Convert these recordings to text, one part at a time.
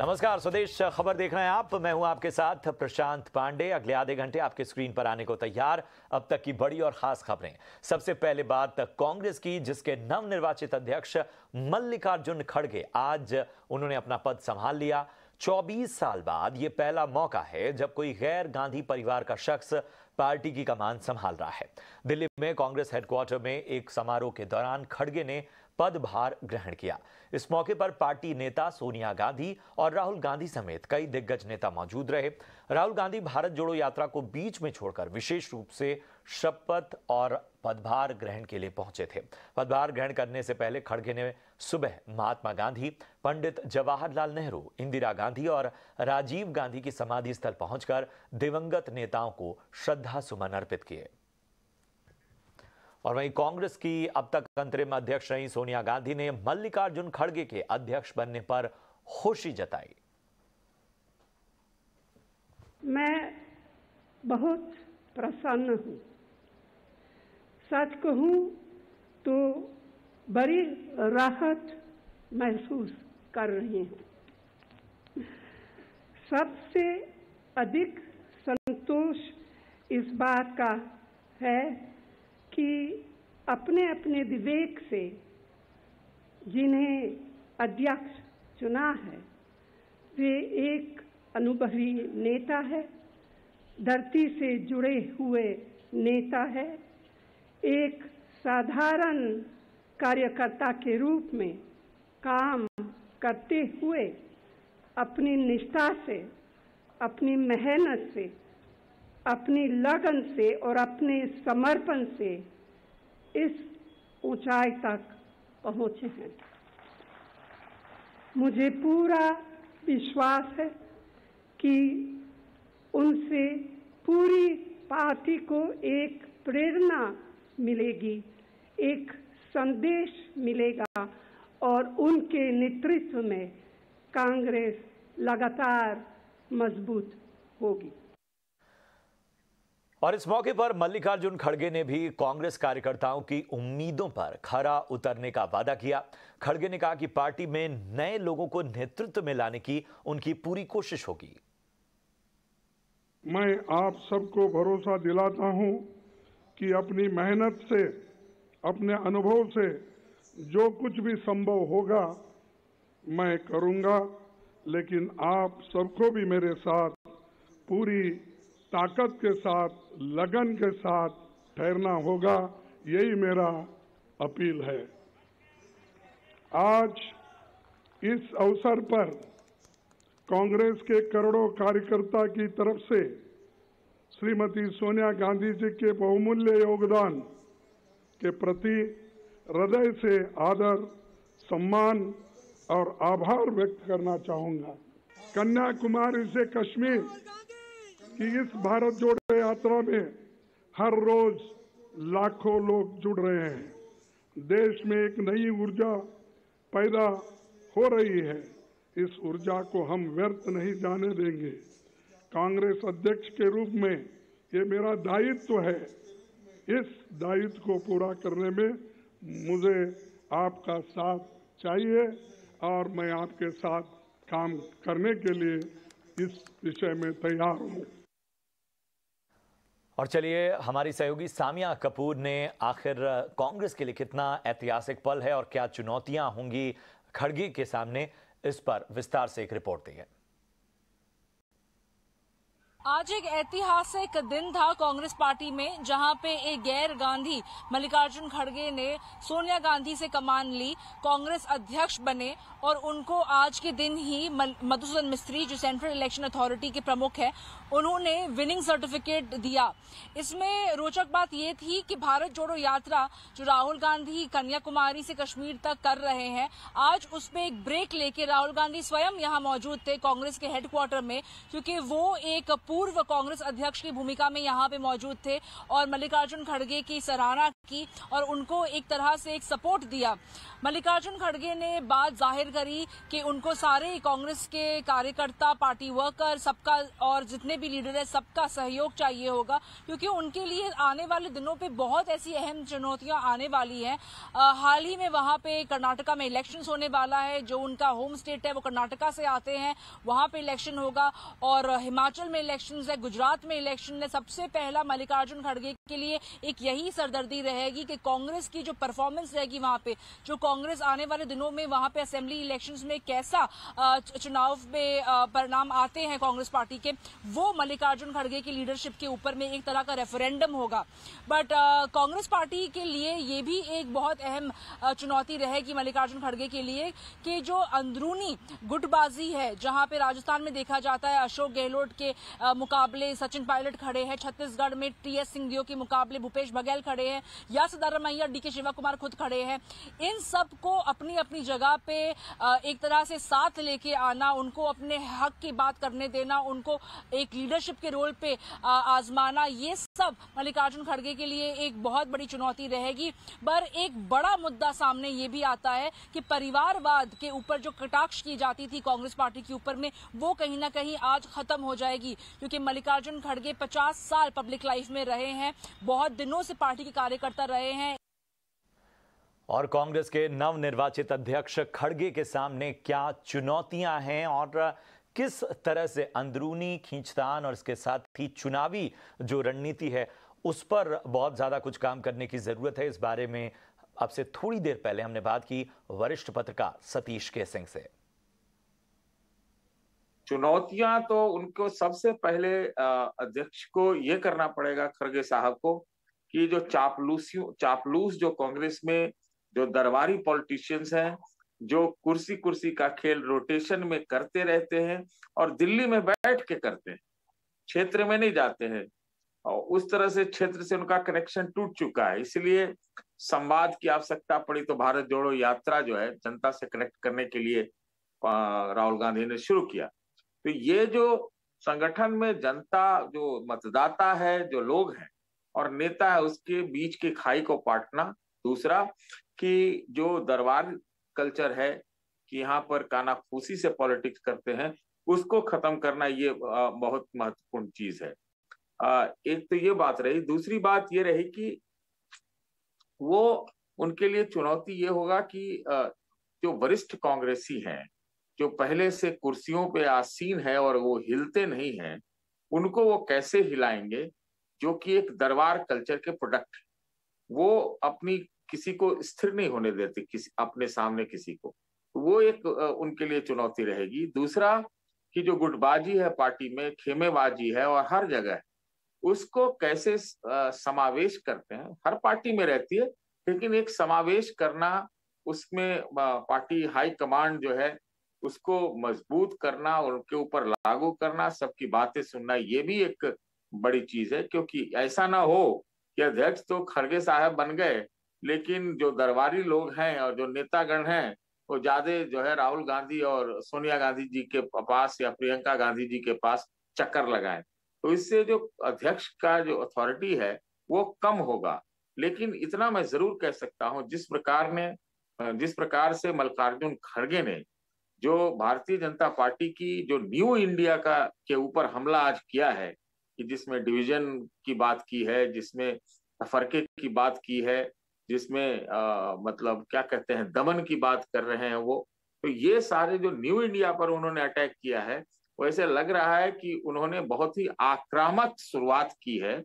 नमस्कार, स्वदेश खबर देख रहे हैं आप। मैं हूं आपके साथ प्रशांत पांडे। अगले आधे घंटे आपके स्क्रीन पर आने को तैयार अब तक की बड़ी और खास खबरें। सबसे पहले बात कांग्रेस की, जिसके नवनिर्वाचित अध्यक्ष मल्लिकार्जुन खड़गे आज उन्होंने अपना पद संभाल लिया। 24 साल बाद ये पहला मौका है जब कोई गैर गांधी परिवार का शख्स पार्टी की कमान संभाल रहा है। दिल्ली में कांग्रेस हेडक्वार्टर में एक समारोह के दौरान खड़गे ने पदभार ग्रहण किया। इस मौके पर पार्टी नेता सोनिया गांधी और राहुल गांधी समेत कई दिग्गज नेता मौजूद रहे। राहुल गांधी भारत जोड़ो यात्रा को बीच में छोड़कर विशेष रूप से शपथ और पदभार ग्रहण के लिए पहुंचे थे। पदभार ग्रहण करने से पहले खड़गे ने सुबह महात्मा गांधी, पंडित जवाहरलाल नेहरू, इंदिरा गांधी और राजीव गांधी की समाधि स्थल पहुंचकर दिवंगत नेताओं को श्रद्धा सुमन अर्पित किए। और वहीं कांग्रेस की अब तक अंतरिम अध्यक्ष रही सोनिया गांधी ने मल्लिकार्जुन खड़गे के अध्यक्ष बनने पर खुशी जताई। मैं बहुत प्रसन्न हूं। सच कहूं तो बड़ी राहत महसूस कर रही हूं। सबसे अधिक संतोष इस बात का है कि अपने अपने विवेक से जिन्हें अध्यक्ष चुना है वे एक अनुभवी नेता है, धरती से जुड़े हुए नेता है, एक साधारण कार्यकर्ता के रूप में काम करते हुए अपनी निष्ठा से, अपनी मेहनत से, अपनी लगन से और अपने समर्पण से इस ऊंचाई तक पहुंचे हैं। मुझे पूरा विश्वास है कि उनसे पूरी पार्टी को एक प्रेरणा मिलेगी, एक संदेश मिलेगा और उनके नेतृत्व में कांग्रेस लगातार मजबूत होगी। और इस मौके पर मल्लिकार्जुन खड़गे ने भी कांग्रेस कार्यकर्ताओं की उम्मीदों पर खरा उतरने का वादा किया। खड़गे ने कहा कि पार्टी में नए लोगों को नेतृत्व में लाने की उनकी पूरी कोशिश होगी। मैं आप सबको भरोसा दिलाता हूं कि अपनी मेहनत से, अपने अनुभव से जो कुछ भी संभव होगा मैं करूंगा, लेकिन आप सबको भी मेरे साथ पूरी ताकत के साथ, लगन के साथ ठहरना होगा। यही मेरा अपील है। आज इस अवसर पर कांग्रेस के करोड़ों कार्यकर्ता की तरफ से श्रीमती सोनिया गांधी जी के बहुमूल्य योगदान के प्रति हृदय से आदर, सम्मान और आभार व्यक्त करना चाहूंगा। कन्याकुमारी से कश्मीर कि इस भारत जोड़ो यात्रा में हर रोज लाखों लोग जुड़ रहे हैं। देश में एक नई ऊर्जा पैदा हो रही है। इस ऊर्जा को हम व्यर्थ नहीं जाने देंगे। कांग्रेस अध्यक्ष के रूप में ये मेरा दायित्व है। इस दायित्व को पूरा करने में मुझे आपका साथ चाहिए और मैं आपके साथ काम करने के लिए इस विषय में तैयार हूं। और चलिए, हमारी सहयोगी सामिया कपूर ने आखिर कांग्रेस के लिए कितना ऐतिहासिक पल है और क्या चुनौतियां होंगी खड़गे के सामने, इस पर विस्तार से एक रिपोर्ट दी है। आज एक ऐतिहासिक दिन था कांग्रेस पार्टी में, जहां पे एक गैर गांधी मल्लिकार्जुन खड़गे ने सोनिया गांधी से कमान ली, कांग्रेस अध्यक्ष बने और उनको आज के दिन ही मधुसूदन मिस्त्री, जो सेंट्रल इलेक्शन अथॉरिटी के प्रमुख है, उन्होंने विनिंग सर्टिफिकेट दिया। इसमें रोचक बात ये थी कि भारत जोड़ो यात्रा जो राहुल गांधी कन्याकुमारी से कश्मीर तक कर रहे हैं, आज उसमें एक ब्रेक लेके राहुल गांधी स्वयं यहां मौजूद थे कांग्रेस के हेडक्वार्टर में, क्योंकि वो एक पूर्व कांग्रेस अध्यक्ष की भूमिका में यहाँ पे मौजूद थे और मल्लिकार्जुन खड़गे की सराहना की और उनको एक तरह से एक सपोर्ट दिया। मल्लिकार्जुन खड़गे ने बात जाहिर करी कि उनको सारे कांग्रेस के कार्यकर्ता, पार्टी वर्कर, सबका और जितने भी लीडर है सबका सहयोग चाहिए होगा, क्योंकि उनके लिए आने वाले दिनों पे बहुत ऐसी अहम चुनौतियां आने वाली हैं। हाल ही में वहां पे कर्नाटका में इलेक्शंस होने वाला है, जो उनका होम स्टेट है वो कर्नाटका से आते हैं, वहां पे इलेक्शन होगा और हिमाचल में इलेक्शंस है, गुजरात में इलेक्शन है। सबसे पहला मल्लिकार्जुन खड़गे के लिए एक यही सरदर्दी रहेगी कि कांग्रेस की जो परफॉर्मेंस रहेगी वहां पे, जो कांग्रेस आने वाले दिनों में वहां पे असेंबली इलेक्शंस में कैसा चुनाव में परिणाम आते हैं कांग्रेस पार्टी के, वो मल्लिकार्जुन खड़गे की लीडरशिप के ऊपर में एक तरह का रेफरेंडम होगा। बट कांग्रेस पार्टी के लिए ये भी एक बहुत अहम चुनौती रहेगी मल्लिकार्जुन खड़गे के लिए कि जो अंदरूनी गुटबाजी है, जहां पे राजस्थान में देखा जाता है अशोक गहलोत के मुकाबले सचिन पायलट खड़े हैं, छत्तीसगढ़ में टीएस सिंहदेव के मुकाबले भूपेश बघेल खड़े हैं या सिद्धारमैया, डीके शिवा कुमार खुद खड़े हैं। इन सब को अपनी अपनी जगह पे एक तरह से साथ लेके आना, उनको अपने हक की बात करने देना, उनको एक लीडरशिप के रोल पे आजमाना, ये सब मल्लिकार्जुन खड़गे के लिए एक बहुत बड़ी चुनौती रहेगी। पर एक बड़ा मुद्दा सामने ये भी आता है कि परिवारवाद के ऊपर जो कटाक्ष की जाती थी कांग्रेस पार्टी के ऊपर में, वो कहीं ना कहीं आज खत्म हो जाएगी, क्योंकि मल्लिकार्जुन खड़गे 50 साल पब्लिक लाइफ में रहे हैं, बहुत दिनों से पार्टी के कार्यकर्ता रहे हैं। और कांग्रेस के नवनिर्वाचित अध्यक्ष खड़गे के सामने क्या चुनौतियां हैं और किस तरह से अंदरूनी खींचतान और इसके साथ ही चुनावी जो रणनीति है उस पर बहुत ज्यादा कुछ काम करने की जरूरत है। इस बारे में अब से थोड़ी देर पहले हमने बात की वरिष्ठ पत्रकार सतीश केसिंग से। चुनौतियां तो उनको सबसे पहले अध्यक्ष को ये करना पड़ेगा, खड़गे साहब को, कि जो चापलूस जो कांग्रेस में जो दरबारी पॉलिटिशियंस हैं, जो कुर्सी कुर्सी का खेल रोटेशन में करते रहते हैं और दिल्ली में बैठ के करते हैं, क्षेत्र में नहीं जाते हैं, और उस तरह से क्षेत्र से उनका कनेक्शन टूट चुका है। इसलिए संवाद की आवश्यकता पड़ी तो भारत जोड़ो यात्रा जो है जनता से कनेक्ट करने के लिए राहुल गांधी ने शुरू किया। तो ये जो संगठन में जनता, जो मतदाता है, जो लोग हैं और नेता है, उसके बीच की खाई को पाटना। दूसरा कि जो दरबार कल्चर है कि यहाँ पर कानाफूसी से पॉलिटिक्स करते हैं, उसको खत्म करना, ये बहुत महत्वपूर्ण चीज है। एक तो ये बात रही। दूसरी बात ये रही कि वो उनके लिए चुनौती ये होगा कि जो वरिष्ठ कांग्रेसी हैं, जो पहले से कुर्सियों पे आसीन है और वो हिलते नहीं हैं, उनको वो कैसे हिलाएंगे, जो कि एक दरबार कल्चर के प्रोडक्ट। वो अपनी किसी को स्थिर नहीं होने देते, किसी अपने सामने किसी को, वो एक उनके लिए चुनौती रहेगी। दूसरा कि जो गुटबाजी है पार्टी में, खेमेबाजी है और हर जगह है, उसको कैसे समावेश करते हैं। हर पार्टी में रहती है, लेकिन एक समावेश करना, उसमें पार्टी हाई कमांड जो है उसको मजबूत करना, उनके ऊपर लागू करना, सबकी बातें सुनना, ये भी एक बड़ी चीज है। क्योंकि ऐसा ना हो कि अध्यक्ष तो खड़गे साहब बन गए, लेकिन जो दरबारी लोग हैं और जो नेतागण हैं वो ज्यादा जो है राहुल गांधी और सोनिया गांधी जी के पास या प्रियंका गांधी जी के पास चक्कर लगाएं, तो इससे जो अध्यक्ष का जो अथॉरिटी है वो कम होगा। लेकिन इतना मैं जरूर कह सकता हूं, जिस प्रकार से मल्लिकार्जुन खड़गे ने जो भारतीय जनता पार्टी की जो न्यू इंडिया के ऊपर हमला आज किया है, कि जिसमें डिवीजन की बात की है, जिसमें तफरके की बात की है, जिसमें मतलब क्या कहते हैं, दमन की बात कर रहे हैं वो, तो ये सारे जो न्यू इंडिया पर उन्होंने अटैक किया है, वैसे लग रहा है कि उन्होंने बहुत ही आक्रामक शुरुआत की है।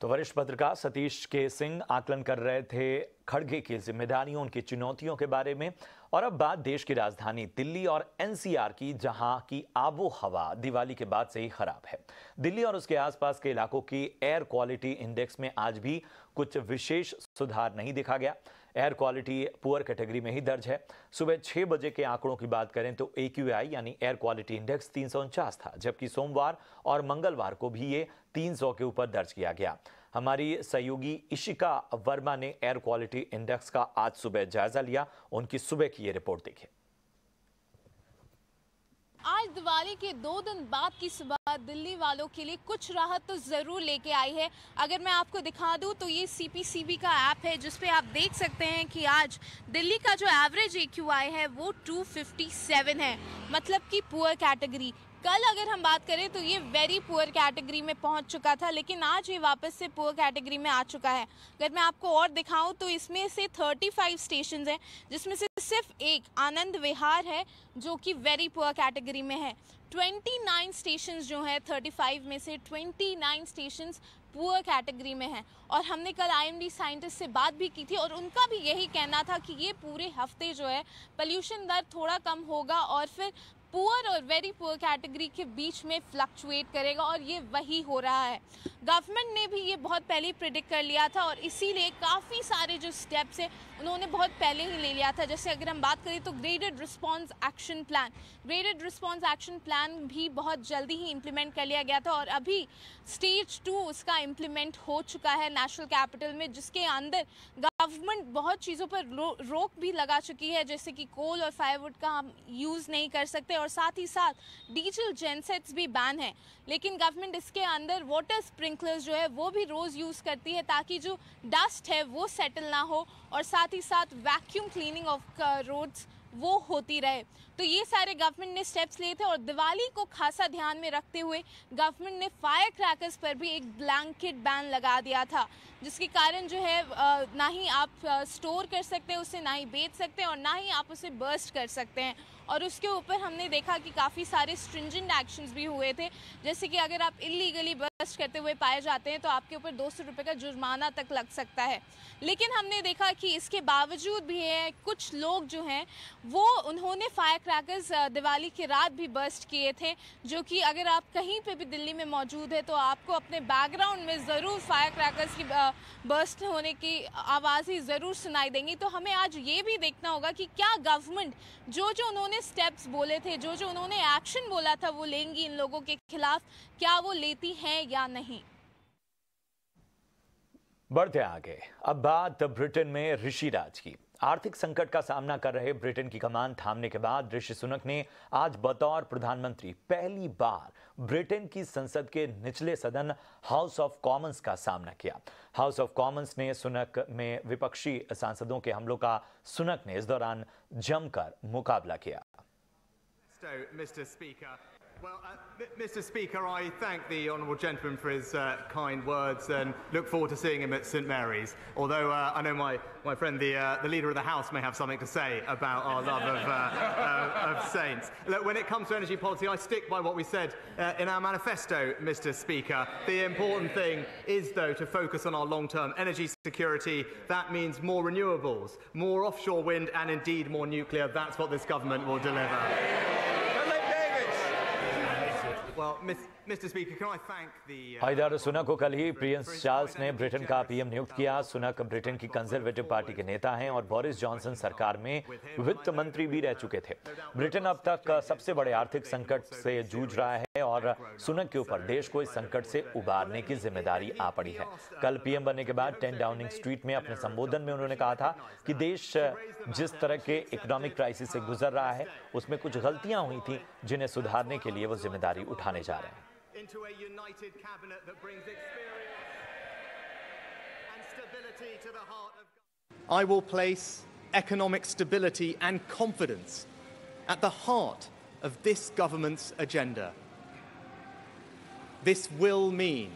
तो वरिष्ठ पत्रकार सतीश केसिंग आकलन कर रहे थे खड़गे की जिम्मेदारियों, उनकी चुनौतियों के बारे में। और अब बात देश की राजधानी दिल्ली और एनसीआर की, जहां की आबो हवा दिवाली के बाद से ही खराब है। दिल्ली और उसके आसपास के इलाकों की एयर क्वालिटी इंडेक्स में आज भी कुछ विशेष सुधार नहीं देखा गया। एयर क्वालिटी पुअर कैटेगरी में ही दर्ज है। सुबह 6 बजे के आंकड़ों की बात करें तो AQI यानी एयर क्वालिटी इंडेक्स 349 था, जबकि सोमवार और मंगलवार को भी ये 300 के ऊपर दर्ज किया गया। हमारी सहयोगी इशिका वर्मा ने एयर क्वालिटी इंडेक्स का आज सुबह जायजा लिया। उनकी सुबह की ये रिपोर्ट देखिए। आज दिवाली के 2 दिन बाद की सुबह दिल्ली वालों के लिए कुछ राहत तो ज़रूर लेके आई है। अगर मैं आपको दिखा दूं तो ये CPCB का ऐप है जिस पे आप देख सकते हैं कि आज दिल्ली का जो एवरेज AQI है वो 257 है, मतलब कि पुअर कैटेगरी। कल अगर हम बात करें तो ये वेरी पुअर कैटेगरी में पहुंच चुका था, लेकिन आज ये वापस से पुअर कैटेगरी में आ चुका है। अगर मैं आपको और दिखाऊं तो इसमें से 35 स्टेशंस हैं, जिसमें से सिर्फ एक आनंद विहार है जो कि वेरी पुअर कैटेगरी में है। 29 स्टेशंस जो है 35 में से 29 स्टेशंस पुअर कैटेगरी में है। और हमने कल IMD साइंटिस्ट से बात भी की थी और उनका भी यही कहना था कि ये पूरे हफ्ते जो है पोल्यूशन दर थोड़ा कम होगा और फिर पुअर और वेरी पुअर कैटेगरी के बीच में फ्लक्चुएट करेगा, और ये वही हो रहा है। गवर्नमेंट ने भी ये बहुत पहले ही प्रिडिक्ट कर लिया था और इसीलिए काफ़ी सारे जो स्टेप्स हैं उन्होंने बहुत पहले ही ले लिया था। जैसे अगर हम बात करें तो ग्रेडेड रिस्पॉन्स एक्शन प्लान भी बहुत जल्दी ही इम्प्लीमेंट कर लिया गया था और अभी स्टेज 2 उसका इम्प्लीमेंट हो चुका है नेशनल कैपिटल में, जिसके अंदर गवर्नमेंट बहुत चीज़ों पर रोक भी लगा चुकी है, जैसे कि कोल और फायरवुड का हम यूज़ नहीं कर सकते और साथ ही साथ डीजल जेनसेट्स भी बैन है। लेकिन गवर्नमेंट इसके अंदर वाटर स्प्रिंकलर्स जो है वो भी रोज़ यूज़ करती है ताकि जो डस्ट है वो सेटल ना हो, और साथ ही साथ वैक्यूम क्लीनिंग ऑफ रोड्स वो होती रहे। तो ये सारे गवर्नमेंट ने स्टेप्स लिए थे और दिवाली को खासा ध्यान में रखते हुए गवर्नमेंट ने फायर क्रैकर्स पर भी एक ब्लैंकेट बैन लगा दिया था, जिसके कारण जो है ना ही आप स्टोर कर सकते हैं उसे, ना ही बेच सकते हैं और ना ही आप उसे बर्स्ट कर सकते हैं। और उसके ऊपर हमने देखा कि काफ़ी सारे स्ट्रिंजेंट एक्शंस भी हुए थे, जैसे कि अगर आप इलीगली बर्स्ट करते हुए पाए जाते हैं तो आपके ऊपर 200 रुपये का जुर्माना तक लग सकता है। लेकिन हमने देखा कि इसके बावजूद भी है कुछ लोग जो हैं वो उन्होंने फायर क्रैकर्स दिवाली की रात भी बर्स्ट किए थे, जो कि अगर आप कहीं पे भी दिल्ली में मौजूद है तो आपको अपने बैकग्राउंड में ज़रूर फायर क्रैकर्स की बर्स्ट होने की आवाज़ ही ज़रूर सुनाई देंगी। तो हमें आज ये भी देखना होगा कि क्या गवर्नमेंट जो उन्होंने स्टेप्स बोले थे, जो उन्होंने एक्शन बोला था वो लेंगी इन लोगों के खिलाफ, क्या वो लेती हैं या नहीं। बढ़ते आगे, अब बात ब्रिटेन में ऋषिराज की। आर्थिक संकट का सामना कर रहे ब्रिटेन की कमान थामने के बाद ऋषि सुनक ने आज बतौर प्रधानमंत्री पहली बार ब्रिटेन की संसद के निचले सदन हाउस ऑफ कॉमन्स का सामना किया। हाउस ऑफ कॉमन्स ने सुनक में विपक्षी सांसदों के हमलों का सुनक ने इस दौरान जमकर मुकाबला किया। Mr. Speaker. Well, Mr. Speaker, I thank the honourable gentleman for his kind words and look forward to seeing him at St Mary's. Although I know my friend, the Leader of the House, may have something to say about our love of saints. Look, when it comes to energy policy, I stick by what we said in our manifesto, Mr. Speaker. The important thing is, though, to focus on our long-term energy security. That means more renewables, more offshore wind, and indeed more nuclear. That's what this government will deliver. Well, Mr. Speaker, can I thank the Haider Sunak को कल ही Prince Charles ने Britain का PM नियुक्त किया। Sunak Britain की conservative party के नेता हैं और बोरिस जॉनसन सरकार में वित्त मंत्री भी रह चुके थे। ब्रिटेन अब तक सबसे बड़े आर्थिक संकट से जूझ रहा है और सुनक के ऊपर देश को इस संकट से उबारने की जिम्मेदारी आ पड़ी है। कल PM बनने के बाद 10 डाउनिंग स्ट्रीट में अपने संबोधन में उन्होंने कहा था कि देश जिस तरह के इकोनॉमिक क्राइसिस से गुजर रहा है उसमें कुछ गलतियां हुई थी जिन्हें सुधारने के लिए वो जिम्मेदारी उठाने जा रहे हैं। into a united cabinet that brings experience and stability to the heart of I will place economic stability and confidence at the heart of this government's agenda. This will mean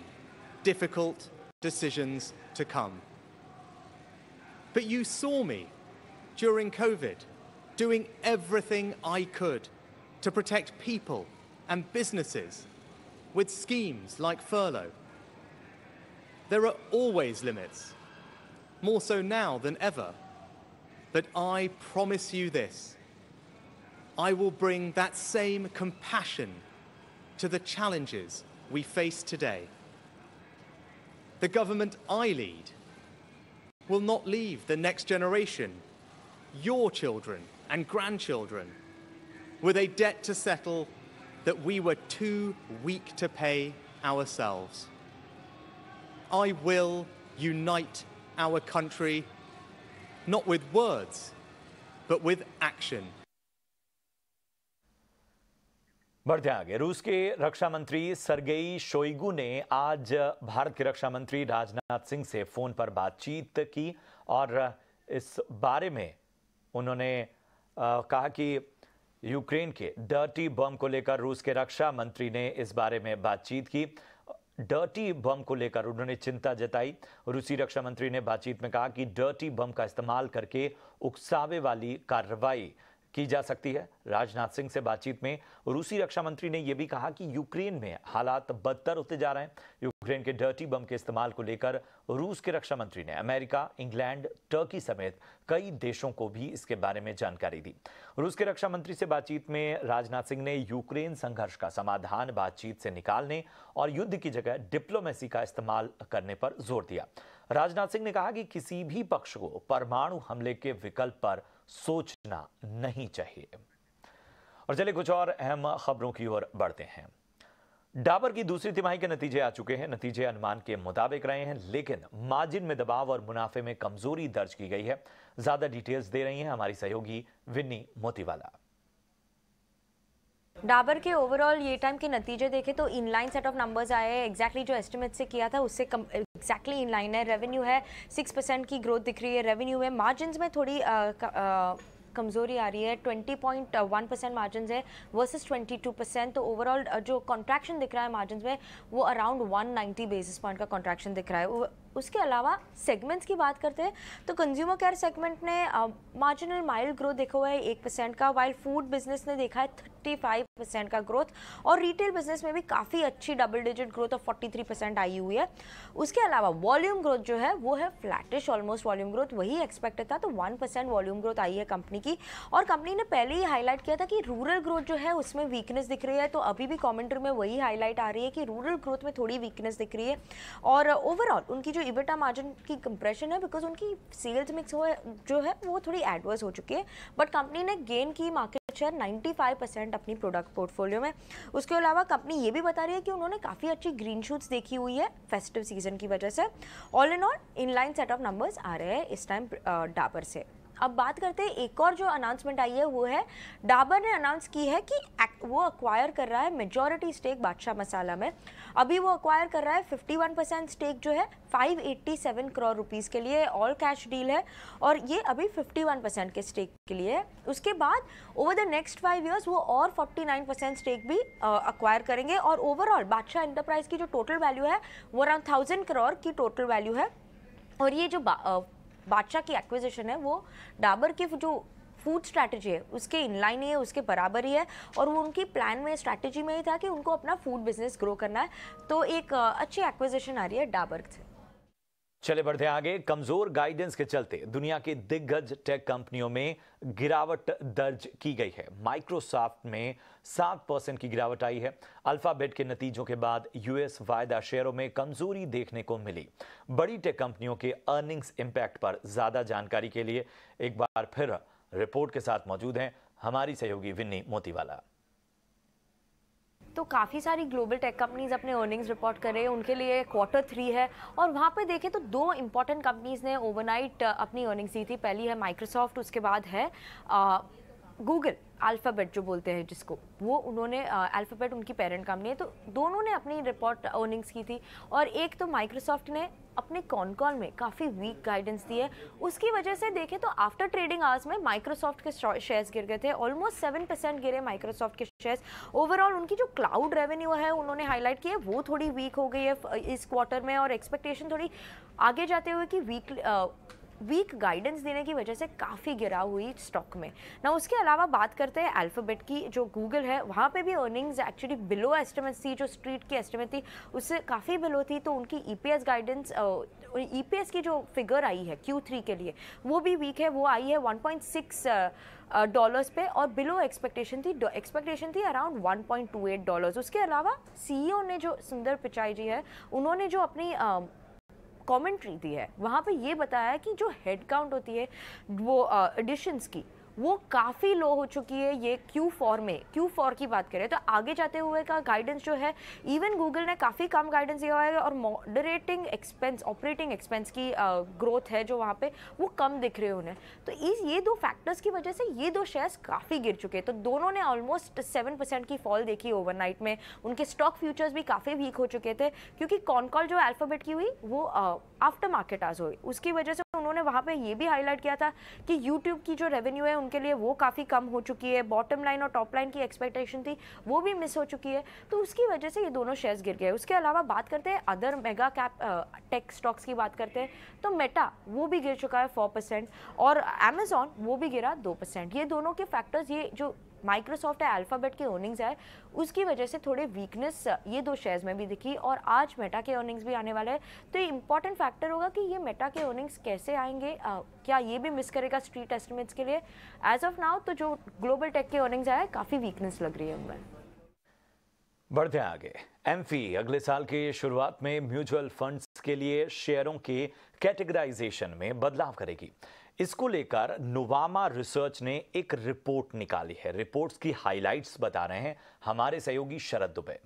difficult decisions to come. But you saw me during COVID doing everything I could to protect people and businesses with schemes like furlough. There are always limits, more so now than ever. But I promise you this, I will bring that same compassion to the challenges we face today. The government I lead will not leave the next generation, your children and grandchildren, with a debt to settle that we were too weak to pay ourselves. I will unite our country, not with words, but with action. बढ़ते आगे, रूस के रक्षा मंत्री Sergei Shoigu ने आज भारत के रक्षा मंत्री राजनाथ सिंह से फोन पर बातचीत की और इस बारे में उन्होंने कहा कि यूक्रेन के डर्टी बम को लेकर रूस के रक्षा मंत्री ने इस बारे में बातचीत की। डर्टी बम को लेकर उन्होंने चिंता जताई। रूसी रक्षा मंत्री ने बातचीत में कहा कि डर्टी बम का इस्तेमाल करके उकसावे वाली कार्रवाई की जा सकती है। राजनाथ सिंह से बातचीत में रूसी रक्षा मंत्री ने यह भी कहा कि यूक्रेन में हालात बदतर होते जा रहे हैं। यूक्रेन के डर्टी बम के इस्तेमाल को लेकर रूस के रक्षा मंत्री ने अमेरिका, इंग्लैंड, टर्की समेत कई देशों को भी इसके बारे में जानकारी दी। रूस के रक्षा मंत्री से बातचीत में राजनाथ सिंह ने यूक्रेन संघर्ष का समाधान बातचीत से निकालने और युद्ध की जगह डिप्लोमेसी का इस्तेमाल करने पर जोर दिया। राजनाथ सिंह ने कहा कि किसी भी पक्ष को परमाणु हमले के विकल्प पर सोचना नहीं चाहिए। और चलिए कुछ और अहम खबरों की ओर बढ़ते हैं। डाबर की दूसरी तिमाही के नतीजे आ चुके हैं। नतीजे अनुमान के मुताबिक रहे हैं, लेकिन मार्जिन में दबाव और मुनाफे में कमजोरी दर्ज की गई है। ज्यादा डिटेल्स दे रही हैं हमारी सहयोगी विन्नी मोतीवाला। डाबर के ओवरऑल ये टाइम के नतीजे देखें तो इनलाइन सेट ऑफ नंबर्स आए हैं। एग्जैक्टली जो एस्टिमेट से किया था उससे एग्जैक्टली इनलाइन है। रेवेन्यू है 6% की ग्रोथ दिख रही है रेवेन्यू में। मार्जिन्स में थोड़ी कमज़ोरी आ रही है। 20.1% मार्जिन है वर्सेस 22%। तो ओवरऑल जो कॉन्ट्रैक्शन दिख रहा है मार्जिन में वो अराउंड 190 बेसिस पॉइंट का कॉन्ट्रैक्शन दिख रहा है। उसके अलावा सेगमेंट्स की बात करते हैं तो कंज्यूमर केयर सेगमेंट ने मार्जिनल माइल्ड ग्रोथ देखा हुआ है 1% का, वाइल फूड बिजनेस ने देखा है 35% का ग्रोथ, और रिटेल बिजनेस में भी काफ़ी अच्छी डबल डिजिट ग्रोथ ऑफ 43% आई हुई है। उसके अलावा वॉल्यूम ग्रोथ जो है वो है फ्लैटिश ऑलमोस्ट वॉल्यूम ग्रोथ, वही एक्सपेक्टेड था। तो 1% वॉल्यूम ग्रोथ आई है कंपनी की। और कंपनी ने पहले ही हाईलाइट किया था कि रूरल ग्रोथ जो है उसमें वीकनेस दिख रही है। तो अभी भी कमेंट्री में वही हाईलाइट आ रही है कि रूरल ग्रोथ में थोड़ी वीकनेस दिख रही है। और ओवरऑल उनकी जो इबिटा मार्जिन की कंप्रेशन है बिकॉज उनकी सेल्स मिक्स जो है वो थोड़ी एडवर्स हो चुकी है। बट कंपनी ने गेन की मार्केट शेयर 95% अपनी प्रोडक्ट पोर्टफोलियो में। उसके अलावा कंपनी ये भी बता रही है कि उन्होंने काफ़ी अच्छी ग्रीन शूट्स देखी हुई है फेस्टिव सीजन की वजह से। All in all inline set of numbers आ रहे हैं इस टाइम डाबर से। अब बात करते हैं एक और जो अनाउंसमेंट आई है वो है डाबर ने अनाउंस की है कि वो अक्वायर कर रहा है मेजॉरिटी स्टेक बादशाह मसाला में। अभी वो अक्वायर कर रहा है 51% स्टेक जो है 587 करोड़ रुपीस के लिए। ऑल कैश डील है और ये अभी 51% के स्टेक के लिए है। उसके बाद ओवर द नेक्स्ट 5 इयर्स वो और 49% स्टेक भी अक्वायर करेंगे। और ओवरऑल बादशाह एंटरप्राइज की जो टोटल वैल्यू है वो अराउंड 1000 करोड़ की टोटल वैल्यू है। और ये जो बादशाह की एक्विजिशन है वो डाबर की जो फूड स्ट्रैटेजी है उसके इनलाइन ही है, उसके बराबर ही है। और वो उनकी प्लान में स्ट्रैटेजी में ही था कि उनको अपना फूड बिजनेस ग्रो करना है। तो एक अच्छी एक्विजिशन आ रही है डाबर से। चले बढ़ते आगे। कमजोर गाइडेंस के चलते दुनिया के दिग्गज टेक कंपनियों में गिरावट दर्ज की गई है। माइक्रोसॉफ्ट में 7% की गिरावट आई है। अल्फाबेट के नतीजों के बाद यूएस वायदा शेयरों में कमजोरी देखने को मिली। बड़ी टेक कंपनियों के अर्निंग्स इंपैक्ट पर ज्यादा जानकारी के लिए एक बार फिर रिपोर्ट के साथ मौजूद हैं हमारी सहयोगी विन्नी मोतीवाला। तो काफ़ी सारी ग्लोबल टेक कंपनीज अपने अर्निंग्स रिपोर्ट कर रहे हैं। उनके लिए Q3 है और वहाँ पे देखें तो 2 इंपॉर्टेंट कंपनीज ने ओवरनाइट अपनी अर्निंग्स दी थी। पहली है माइक्रोसॉफ्ट, उसके बाद है गूगल, अल्फ़ाबेट जो बोलते हैं जिसको, वो उन्होंने अल्फ़ाबेट उनकी पेरेंट कंपनी है। तो दोनों ने अपनी रिपोर्ट अर्निंग्स की थी। और एक तो माइक्रोसॉफ्ट ने अपने कॉल में काफ़ी वीक गाइडेंस दी है। उसकी वजह से देखें तो आफ्टर ट्रेडिंग आवर्स में माइक्रोसॉफ्ट के शेयर्स गिर गए थे। ऑलमोस्ट 7% गिरे माइक्रोसॉफ्ट के शेयर्स। ओवरऑल उनकी जो क्लाउड रेवेन्यू है उन्होंने हाईलाइट किया वो थोड़ी वीक हो गई है इस क्वार्टर में। और एक्सपेक्टेशन थोड़ी आगे जाते हुए कि वीक गाइडेंस देने की वजह से काफ़ी गिराव हुई स्टॉक में ना। उसके अलावा बात करते हैं अल्फ़ाबेट की, जो गूगल है वहाँ पे भी अर्निंग्स एक्चुअली बिलो एस्टिमेट थी। जो स्ट्रीट की एस्टिमेट थी उससे काफ़ी बिलो थी। तो उनकी ईपीएस गाइडेंस, ईपीएस की जो फिगर आई है Q3 के लिए वो भी वीक है। वो आई है $1.6 पे और बिलो एक्सपेक्टेशन थी अराउंड $1.28। उसके अलावा CEO ने जो सुंदर पिचाई जी है उन्होंने जो अपनी कमेंट्री दी है वहाँ पे ये बताया है कि जो हेड काउंट होती है वो एडिशंस की वो काफ़ी लो हो चुकी है ये Q4 में। Q4 की बात करें तो आगे जाते हुए का गाइडेंस जो है, इवन गूगल ने काफ़ी कम गाइडेंस दिया हुआ है और मॉडरेटिंग एक्सपेंस, ऑपरेटिंग एक्सपेंस की ग्रोथ है जो वहाँ पे वो कम दिख रहे हैं उन्हें। तो ये दो फैक्टर्स की वजह से ये दो शेयर्स काफ़ी गिर चुके हैं। तो दोनों ने ऑलमोस्ट 7% की फॉल देखी ओवरनाइट में। उनके स्टॉक फ्यूचर्स भी काफ़ी वीक हो चुके थे क्योंकि कॉल जो अल्फाबेट की हुई वो आफ्टर मार्केट आज हुई, उसकी वजह से उन्होंने वहाँ पे ये भी हाईलाइट किया था कि यूट्यूब की जो रेवेन्यू है उनके लिए वो काफ़ी कम हो चुकी है, बॉटम लाइन और टॉप लाइन की एक्सपेक्टेशन थी वो भी मिस हो चुकी है, तो उसकी वजह से ये दोनों शेयर्स गिर गए। उसके अलावा बात करते हैं other mega cap tech stocks की बात करते हैं तो मेटा वो भी गिर चुका है 4% और अमेजॉन वो भी गिरा 2%। ये दोनों के फैक्टर्स, ये जो माइक्रोसॉफ्ट है, अल्फाबेट के अर्निंग्स है, उसकी वजह से थोड़े वीकनेस ये दो शेयर्स में भी दिखी और आज मेटा के अर्निंग्स भी आने वाले हैं। तो ये इंपॉर्टेंट फैक्टर होगा कि ये मेटा के अर्निंग्स कैसे आएंगे, क्या ये भी मिस करेगा स्ट्रीट एस्टिमेट्स के लिए। एज ऑफ नाउ तो जो ग्लोबल टेक के अर्निंग्स आए काफ़ी वीकनेस लग रही है उनमें। बढ़ते हैं आगे। एमफी अगले साल की शुरुआत में म्यूचुअल फंड्स के लिए शेयरों के कैटेगराइजेशन में बदलाव करेगी। इसको लेकर नुवामा रिसर्च ने एक रिपोर्ट निकाली है। रिपोर्ट्स की हाइलाइट्स बता रहे हैं हमारे सहयोगी शरद दुबे।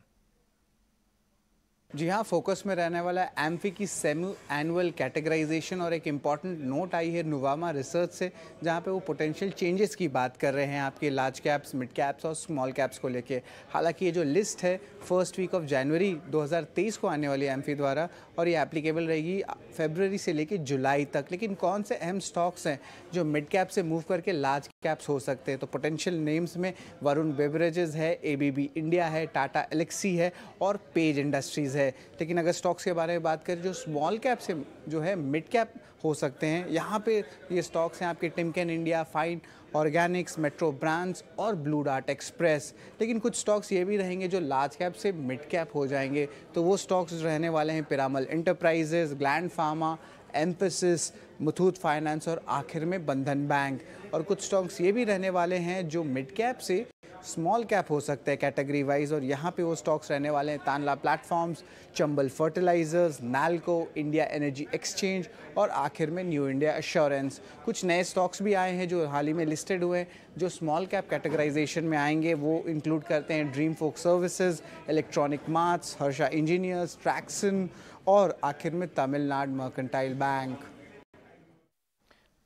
जी हाँ, फोकस में रहने वाला है एमफी की सेमी एनुअल कैटेगराइजेशन और एक इम्पॉर्टेंट नोट आई है नुवामा रिसर्च से जहाँ पे वो पोटेंशियल चेंजेस की बात कर रहे हैं आपके लार्ज कैप्स, मिड कैप्स और स्मॉल कैप्स को लेके। हालांकि ये जो लिस्ट है फर्स्ट वीक ऑफ जनवरी 2023 को आने वाली है एमफी द्वारा और ये एप्लीकेबल रहेगी फरवरी से लेके जुलाई तक। लेकिन कौन से अहम स्टॉक्स हैं जो मिड कैप से मूव करके लार्ज कैप्स हो सकते हैं, तो पोटेंशियल नेम्स में वरुण बेवरेजेस है, एबीबी इंडिया है, टाटा एलेक्सी है और पेज इंडस्ट्रीज़ है। लेकिन अगर स्टॉक्स के बारे में बात करें जो स्मॉल कैप से जो है मिड कैप हो सकते हैं, यहाँ पे ये स्टॉक्स हैं आपके Timken India, fine Organics, metro brands और ब्लू डार्ट एक्सप्रेस। लेकिन कुछ स्टॉक्स ये भी रहेंगे जो लार्ज कैप से मिड कैप हो जाएंगे, तो वो स्टॉक्स रहने वाले हैं Piramal enterprises, gland pharma, emphasis, Muthoot finance और आखिर में बंधन बैंक। और कुछ स्टॉक्स ये भी रहने वाले हैं जो मिड कैप से स्मॉल कैप हो सकते हैं कैटेगरी वाइज, और यहाँ पे वो स्टॉक्स रहने वाले हैं Tanla platforms, Chambal fertilisers, Nalco, India energy exchange और आखिर में न्यू इंडिया एश्योरेंस। कुछ नए स्टॉक्स भी आए हैं जो हाल ही में लिस्टेड हुए हैं जो स्मॉल कैप कैटेगराइजेशन में आएंगे। वो इंक्लूड करते हैं Dreamfolks services, electronic marts, Harsha engineers, Tracxn और आखिर में तमिलनाडु मर्केंटाइल बैंक।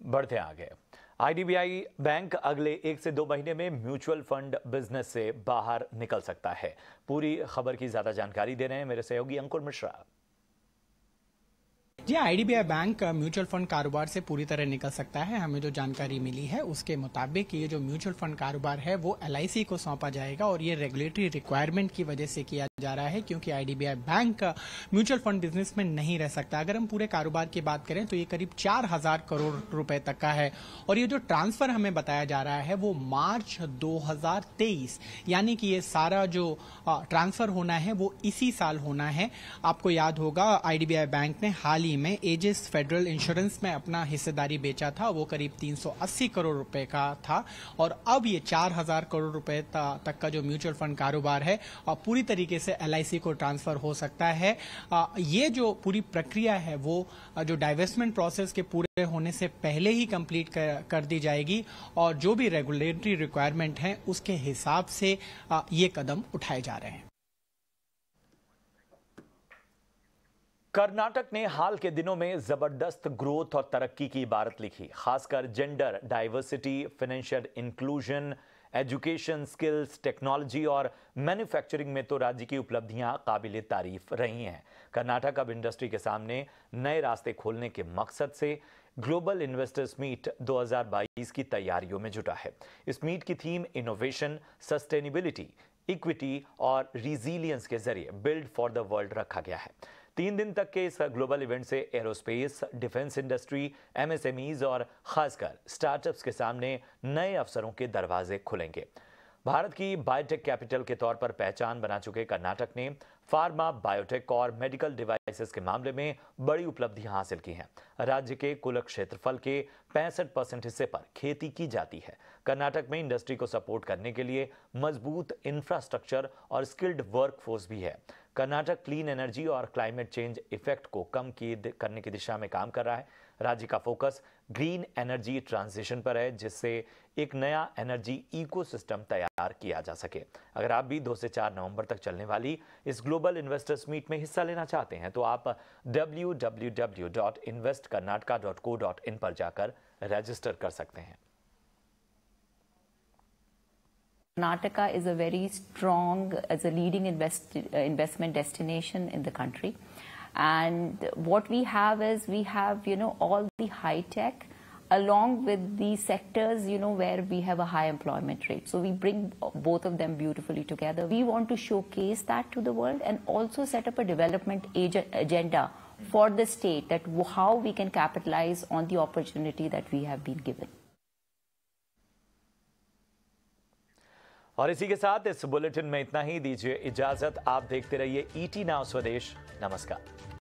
बढ़ते आगे। आईडीबीआई बैंक अगले 1 से 2 महीने में म्यूचुअल फंड बिजनेस से बाहर निकल सकता है। पूरी खबर की ज्यादा जानकारी दे रहे हैं मेरे सहयोगी अंकुर मिश्रा। जी, आईडीबीआई बैंक म्यूचुअल फंड कारोबार से पूरी तरह निकल सकता है। हमें जो जानकारी मिली है उसके मुताबिक ये जो म्यूचुअल फंड कारोबार है वो एलआईसी को सौंपा जाएगा और ये रेगुलेटरी रिक्वायरमेंट की वजह से किया जा रहा है क्योंकि IDBI bank mutual fund business में नहीं रह सकता। अगर हम पूरे कारोबार की बात करें तो ये करीब 4,000 करोड़ रुपए तक का है और ये जो ट्रांसफर हमें बताया जा रहा है वो मार्च 2023, यानी कि ये सारा जो ट्रांसफर होना है वो इसी साल होना है। आपको याद होगा आईडीबीआई बैंक ने हाल ही में एजिस फेडरल इंश्योरेंस में अपना हिस्सेदारी बेचा था, वो करीब 380 करोड़ रुपए का था और अब ये 4,000 करोड़ रुपए तक का जो म्यूचुअल फंड कारोबार है पूरी तरीके से एलआईसी को ट्रांसफर हो सकता है। ये जो पूरी प्रक्रिया है वो जो डाइवेस्टमेंट प्रोसेस के पूरे होने से पहले ही कंप्लीट कर दी जाएगी और जो भी रेगुलेटरी रिक्वायरमेंट है उसके हिसाब से ये कदम उठाए जा रहे हैं। कर्नाटक ने हाल के दिनों में जबरदस्त ग्रोथ और तरक्की की इबारत लिखी, खासकर gender diversity, financial inclusion, education, skills, technology और मैन्युफैक्चरिंग में तो राज्य की उपलब्धियां काबिले तारीफ रही हैं। कर्नाटक अब इंडस्ट्री के सामने नए रास्ते खोलने के मकसद से ग्लोबल इन्वेस्टर्स मीट 2022 की तैयारियों में जुटा है। इस मीट की थीम इनोवेशन, सस्टेनेबिलिटी, इक्विटी और रिजिलियंस के जरिए बिल्ड फॉर द वर्ल्ड रखा गया है। 3 दिन तक के इस ग्लोबल इवेंट से एरोस्पेस, डिफेंस इंडस्ट्री, एमएसएमईज और खासकर स्टार्टअप्स के सामने नए अवसरों के दरवाजे खुलेंगे। भारत की बायोटेक कैपिटल के तौर पर पहचान बना चुके कर्नाटक ने फार्मा, बायोटेक और मेडिकल डिवाइसेस के मामले में बड़ी उपलब्धियां हासिल की हैं। राज्य के कुल क्षेत्रफल के 65% हिस्से पर खेती की जाती है। कर्नाटक में इंडस्ट्री को सपोर्ट करने के लिए मजबूत इंफ्रास्ट्रक्चर और स्किल्ड वर्कफोर्स भी है। कर्नाटक क्लीन एनर्जी और क्लाइमेट चेंज इफेक्ट को कम करने की दिशा में काम कर रहा है। राज्य का फोकस ग्रीन एनर्जी ट्रांजिशन पर है, जिससे एक नया एनर्जी इकोसिस्टम तैयार किया जा सके। अगर आप भी 2 से 4 नवंबर तक चलने वाली इस ग्लोबल इन्वेस्टर्स मीट में हिस्सा लेना चाहते हैं तो आप www.investkarnataka.co.in पर जाकर रजिस्टर कर सकते हैं। Karnataka is a very strong, as a leading investment destination in the country, and what we have is all the high tech along with the sectors where we have a high employment rate. So we bring both of them beautifully together. We want to showcase that to the world and also set up a development agenda for the state, that how we can capitalize on the opportunity that we have been given. और इसी के साथ इस bulletin में इतना ही। दीजिए इजाजत। आप देखते रहिए ET नाउ स्वदेश। नमस्कार।